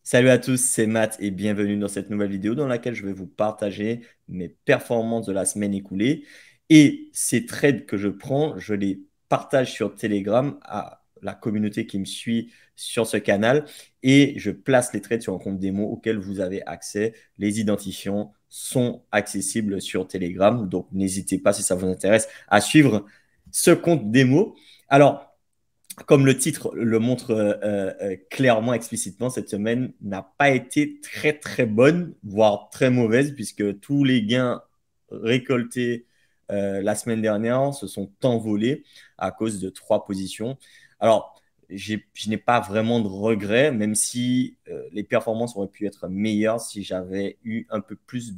Salut à tous, c'est Matt et bienvenue dans cette nouvelle vidéo dans laquelle je vais vous partager mes performances de la semaine écoulée. Et ces trades que je prends, je les partage sur Telegram à la communauté qui me suit sur ce canal et je place les trades sur un compte démo auquel vous avez accès. Les identifiants sont accessibles sur Telegram, donc n'hésitez pas si ça vous intéresse à suivre ce compte démo. Alors, comme le titre le montre clairement, explicitement, cette semaine n'a pas été très très bonne, voire très mauvaise, puisque tous les gains récoltés la semaine dernière se sont envolés à cause de trois positions. Alors, je n'ai pas vraiment de regrets, même si les performances auraient pu être meilleures si j'avais eu un peu plus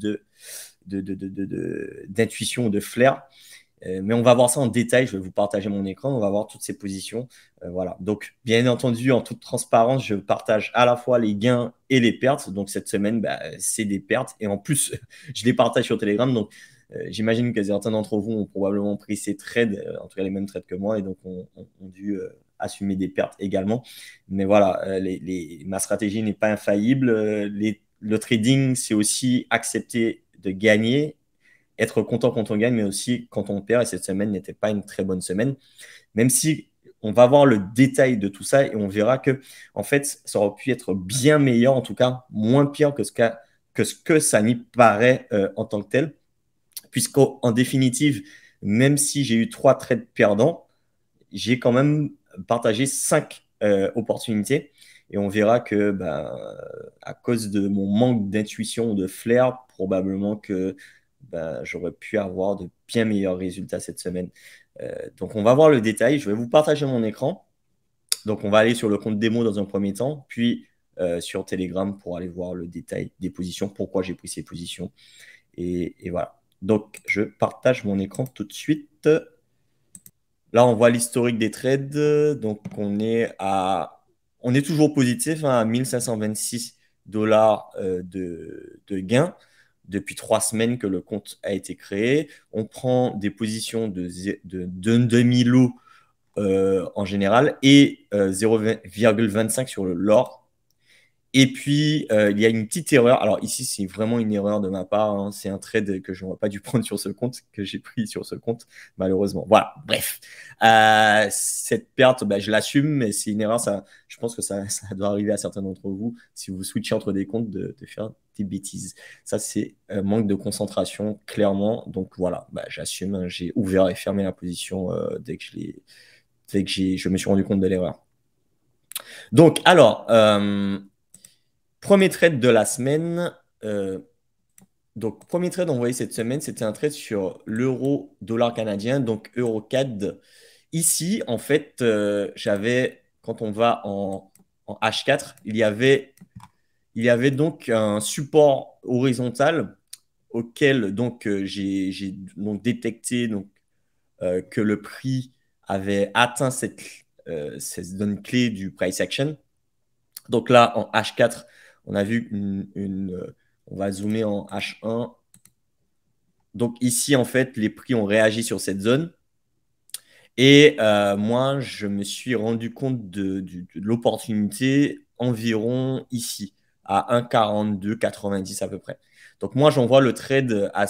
d'intuition ou de flair. Mais on va voir ça en détail. Je vais vous partager mon écran. On va voir toutes ces positions. Voilà. Donc, bien entendu, en toute transparence, je partage à la fois les gains et les pertes. Donc, cette semaine, bah, c'est des pertes. Et en plus, je les partage sur Telegram. Donc, j'imagine que certains d'entre vous ont probablement pris ces trades, en tout cas les mêmes trades que moi, et donc ont dû assumer des pertes également. Mais voilà, ma stratégie n'est pas infaillible. Le trading, c'est aussi accepter de gagner, être content quand on gagne, mais aussi quand on perd. Et cette semaine n'était pas une très bonne semaine, même si on va voir le détail de tout ça et on verra que, en fait, ça aurait pu être bien meilleur, en tout cas moins pire que ce que ça n'y paraît en tant que tel, puisqu'en définitive, même si j'ai eu trois trades perdants, j'ai quand même partagé cinq opportunités. Et on verra que, ben, à cause de mon manque d'intuition ou de flair, probablement que ben, j'aurais pu avoir de bien meilleurs résultats cette semaine. Donc, on va voir le détail. Je vais vous partager mon écran. Donc, on va aller sur le compte démo dans un premier temps, puis sur Telegram pour aller voir le détail des positions, pourquoi j'ai pris ces positions. Et voilà. Donc, je partage mon écran tout de suite. Là, on voit l'historique des trades. Donc, on est toujours positif, hein, à 1526 dollars de gains depuis 3 semaines que le compte a été créé. On prend des positions de demi-lot en général et 0,25 sur le l'or. Et puis, il y a une petite erreur. Alors ici, c'est vraiment une erreur de ma part, hein. C'est un trade que je n'aurais pas dû prendre sur ce compte, que j'ai pris sur ce compte, malheureusement. Voilà, bref. Cette perte, bah, je l'assume, mais c'est une erreur. Ça, je pense que ça doit arriver à certains d'entre vous, si vous switchez entre des comptes, de faire des bêtises. Ça, c'est manque de concentration, clairement. Donc voilà, bah, j'assume, hein. J'ai ouvert et fermé la position dès que je me suis rendu compte de l'erreur. Donc, alors, premier trade de la semaine. Donc, premier trade envoyé cette semaine, c'était un trade sur l'euro-dollar canadien, donc EuroCAD. Ici, en fait, quand on va en H4, il y avait donc un support horizontal auquel donc j'ai donc détecté donc, que le prix avait atteint cette zone clé du price action. Donc là, en H4, on a vu on va zoomer en H1. Donc ici, en fait, les prix ont réagi sur cette zone. Et moi, je me suis rendu compte de l'opportunité environ ici, à 1,4290 à peu près. Donc moi, j'envoie le trade à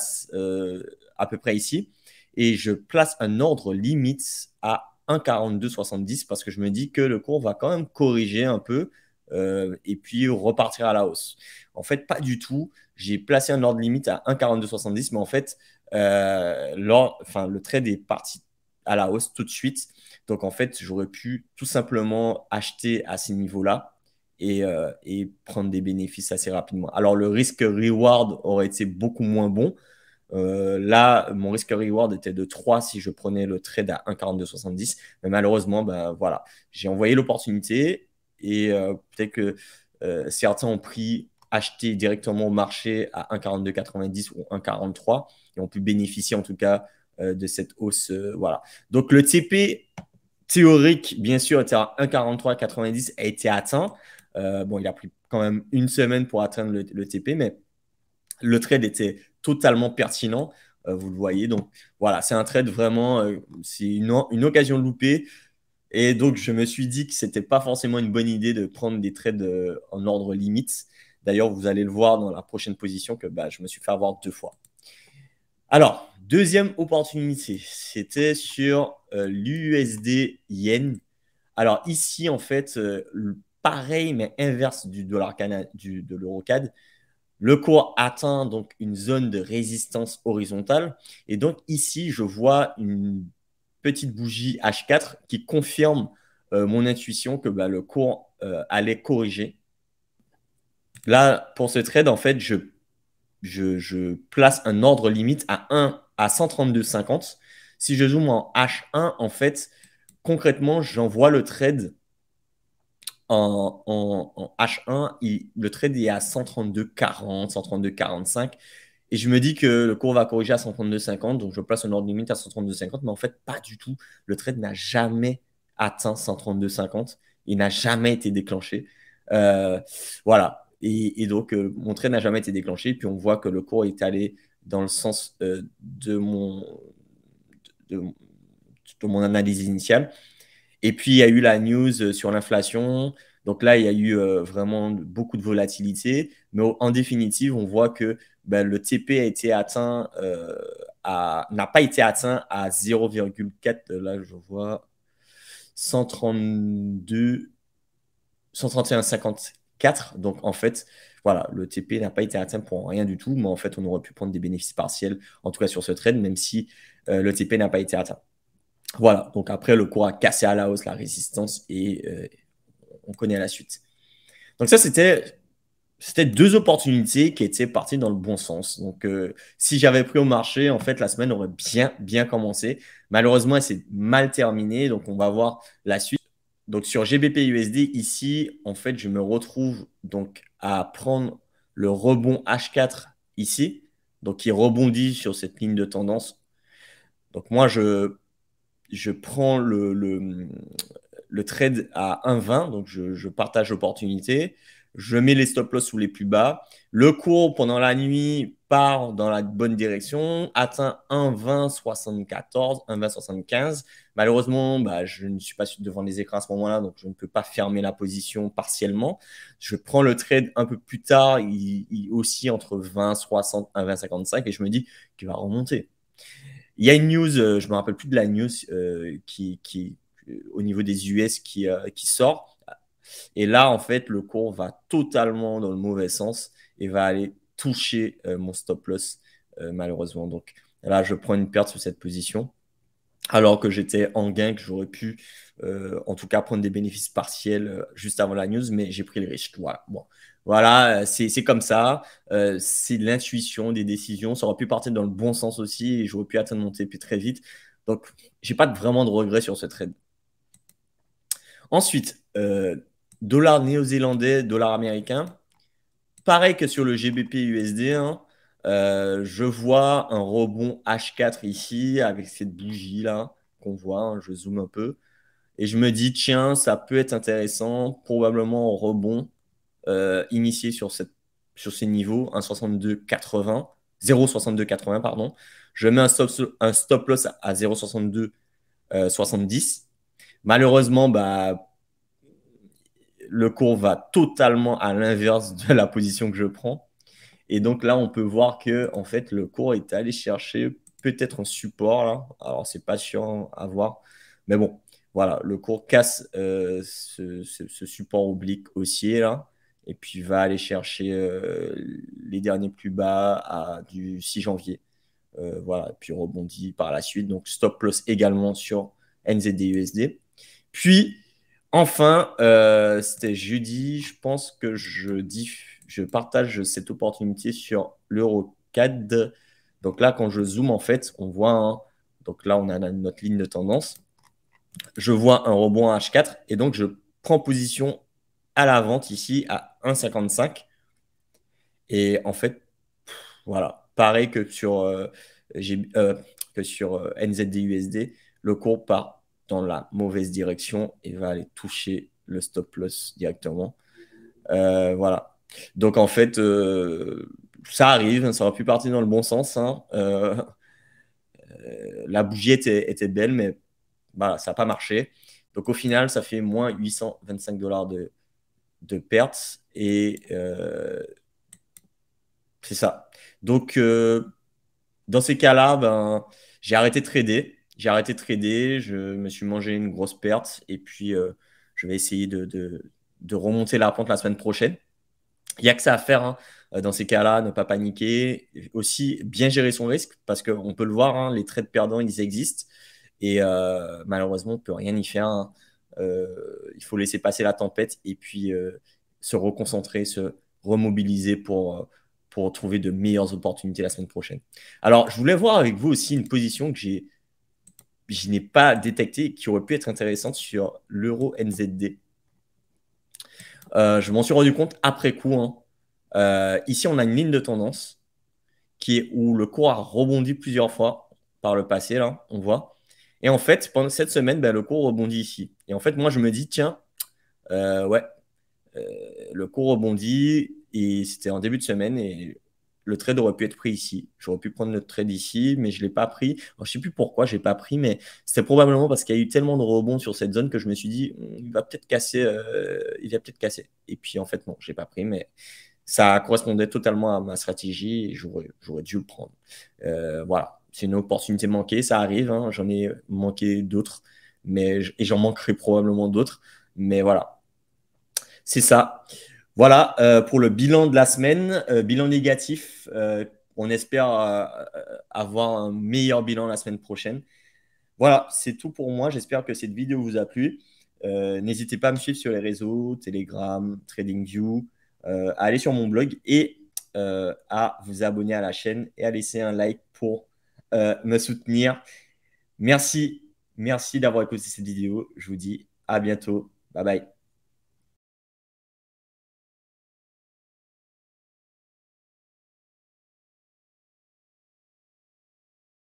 peu près ici. Et je place un ordre limite à 1,4270 parce que je me dis que le cours va quand même corriger un peu et puis repartir à la hausse. En fait, pas du tout. J'ai placé un ordre limite à 1,4270, mais en fait, le trade est parti à la hausse tout de suite. Donc, en fait, j'aurais pu tout simplement acheter à ces niveaux-là et prendre des bénéfices assez rapidement. Alors, le risque-reward aurait été beaucoup moins bon. Là, mon risque-reward était de 3 si je prenais le trade à 1,4270. Mais malheureusement, ben, voilà, j'ai envoyé l'opportunité et peut-être que certains ont acheté directement au marché à 1,4290 ou 1,43 et ont pu bénéficier en tout cas de cette hausse. Voilà. Donc le TP théorique, bien sûr, était à 1,4390, a été atteint. Bon, il a pris quand même une semaine pour atteindre le TP, mais le trade était totalement pertinent. Vous le voyez. Donc voilà, c'est un trade vraiment, c'est une occasion loupée. Et donc, je me suis dit que c'était pas forcément une bonne idée de prendre des trades en ordre limite. D'ailleurs, vous allez le voir dans la prochaine position que bah, je me suis fait avoir 2 fois. Alors, deuxième opportunité, c'était sur l'USD Yen. Alors ici, en fait, pareil, mais inverse du dollar de l'euro CAD. Le cours atteint donc une zone de résistance horizontale. Et donc ici, je vois une petite bougie H4 qui confirme mon intuition que bah, le cours allait corriger. Là, pour ce trade, en fait, je place un ordre limite à 1 à 132,50. Si je zoome en H1, en fait, concrètement, j'envoie le trade en H1, le trade est à 132,40, 132,45. Et je me dis que le cours va corriger à 132,50. Donc, je place un ordre limite à 132,50. Mais en fait, pas du tout. Le trade n'a jamais atteint 132,50. Il n'a jamais été déclenché. Voilà. Et donc, mon trade n'a jamais été déclenché. Puis, on voit que le cours est allé dans le sens de, de mon analyse initiale. Et puis, il y a eu la news sur l'inflation. Donc là, il y a eu vraiment beaucoup de volatilité. Mais en définitive, on voit que ben, le TP a été atteint, n'a pas été atteint à 0,4. Là, je vois 132, 131,54. Donc en fait, voilà, le TP n'a pas été atteint pour rien du tout. Mais en fait, on aurait pu prendre des bénéfices partiels, en tout cas sur ce trade, même si le TP n'a pas été atteint. Voilà, donc après, le cours a cassé à la hausse la résistance et on connaît la suite. Donc ça, c'était 2 opportunités qui étaient parties dans le bon sens. Donc si j'avais pris au marché, en fait, la semaine aurait bien commencé. Malheureusement, elle s'est mal terminée, donc on va voir la suite. Donc sur GBP USD, ici, en fait, je me retrouve donc à prendre le rebond H4 ici, donc qui rebondit sur cette ligne de tendance. Donc moi, je prends le trade à 1,20, donc je partage l'opportunité. Je mets les stop-loss sous les plus bas. Le cours pendant la nuit part dans la bonne direction, atteint 1,2074, 1,2075. Malheureusement, bah, je ne suis pas devant les écrans à ce moment-là, donc je ne peux pas fermer la position partiellement. Je prends le trade un peu plus tard, il aussi entre 20,60, 1,2055 et je me dis qu'il va remonter. Il y a une news, je ne me rappelle plus de la news qui au niveau des US qui sort. Et là, en fait, le cours va totalement dans le mauvais sens et va aller toucher mon stop loss, malheureusement. Donc là, je prends une perte sur cette position. Alors que j'étais en gain, que j'aurais pu en tout cas prendre des bénéfices partiels juste avant la news, mais j'ai pris le risque. Voilà, bon. Voilà, c'est comme ça. C'est de l'intuition, des décisions. Ça aurait pu partir dans le bon sens aussi et j'aurais pu atteindre mon TP très vite. Donc, j'ai pas vraiment de regrets sur ce trade. Ensuite, dollar néo-zélandais, dollar américain. Pareil que sur le GBP USD, hein, je vois un rebond H4 ici avec cette bougie là qu'on voit. Hein, je zoome un peu. Et je me dis, tiens, ça peut être intéressant, probablement en rebond initié sur ces niveaux, 1,6280, 0,6280, pardon. Je mets un stop loss à 0,6270. Malheureusement, bah, le cours va totalement à l'inverse de la position que je prends. Et donc là, on peut voir que en fait, le cours est allé chercher peut-être un support là. Alors, c'est pas sûr à voir. Mais bon, voilà, le cours casse ce support oblique haussier là. Et puis va aller chercher les derniers plus bas du 6 janvier. Voilà, et puis rebondit par la suite. Donc stop loss également sur NZD-USD. Puis enfin, c'était jeudi, je pense que je partage cette opportunité sur l'EuroCAD. Donc là, quand je zoome, en fait, on voit, donc là, on a notre ligne de tendance. Je vois un rebond à H4 et donc je prends position à la vente ici à 1,55. Et en fait, voilà, pareil que sur NZD-USD, le cours part dans la mauvaise direction et va aller toucher le stop loss directement. Voilà. Donc en fait, ça arrive, ça aurait pu partir dans le bon sens. Hein. La bougie était belle, mais voilà, ça n'a pas marché. Donc, au final, ça fait moins 825 dollars de pertes. Et c'est ça. Donc, dans ces cas-là, ben, j'ai arrêté de trader. J'ai arrêté de trader. Je me suis mangé une grosse perte. Et puis, je vais essayer de remonter la pente la semaine prochaine. Il n'y a que ça à faire hein, dans ces cas-là, ne pas paniquer. Aussi, bien gérer son risque parce qu'on peut le voir, hein, les trades perdants, ils existent. Et malheureusement, on ne peut rien y faire. Hein. Il faut laisser passer la tempête et puis se reconcentrer, se remobiliser pour trouver de meilleures opportunités la semaine prochaine. Alors, je voulais voir avec vous aussi une position que je n'ai pas détectée et qui aurait pu être intéressante sur l'euro NZD. Je m'en suis rendu compte après coup. Hein. Ici, on a une ligne de tendance qui est où le cours a rebondi plusieurs fois par le passé, là, on voit. Et en fait, pendant cette semaine, ben, le cours rebondit ici. Et en fait, moi, je me dis, tiens, ouais, le cours rebondit et c'était en début de semaine et le trade aurait pu être pris ici. J'aurais pu prendre le trade ici, mais je ne l'ai pas pris. Alors, je ne sais plus pourquoi je ne l'ai pas pris, mais c'était probablement parce qu'il y a eu tellement de rebonds sur cette zone que je me suis dit, il va peut-être casser, il va peut-être casser. Et puis en fait, non, je ne l'ai pas pris, mais ça correspondait totalement à ma stratégie et j'aurais dû le prendre. Voilà, c'est une opportunité manquée, ça arrive, hein, j'en ai manqué d'autres, et j'en manquerai probablement d'autres, mais voilà, c'est ça. Voilà pour le bilan de la semaine, bilan négatif. On espère avoir un meilleur bilan la semaine prochaine. Voilà, c'est tout pour moi. J'espère que cette vidéo vous a plu. N'hésitez pas à me suivre sur les réseaux, Telegram, TradingView, à aller sur mon blog et à vous abonner à la chaîne et à laisser un like pour me soutenir. Merci, merci d'avoir écouté cette vidéo. Je vous dis à bientôt. Bye bye.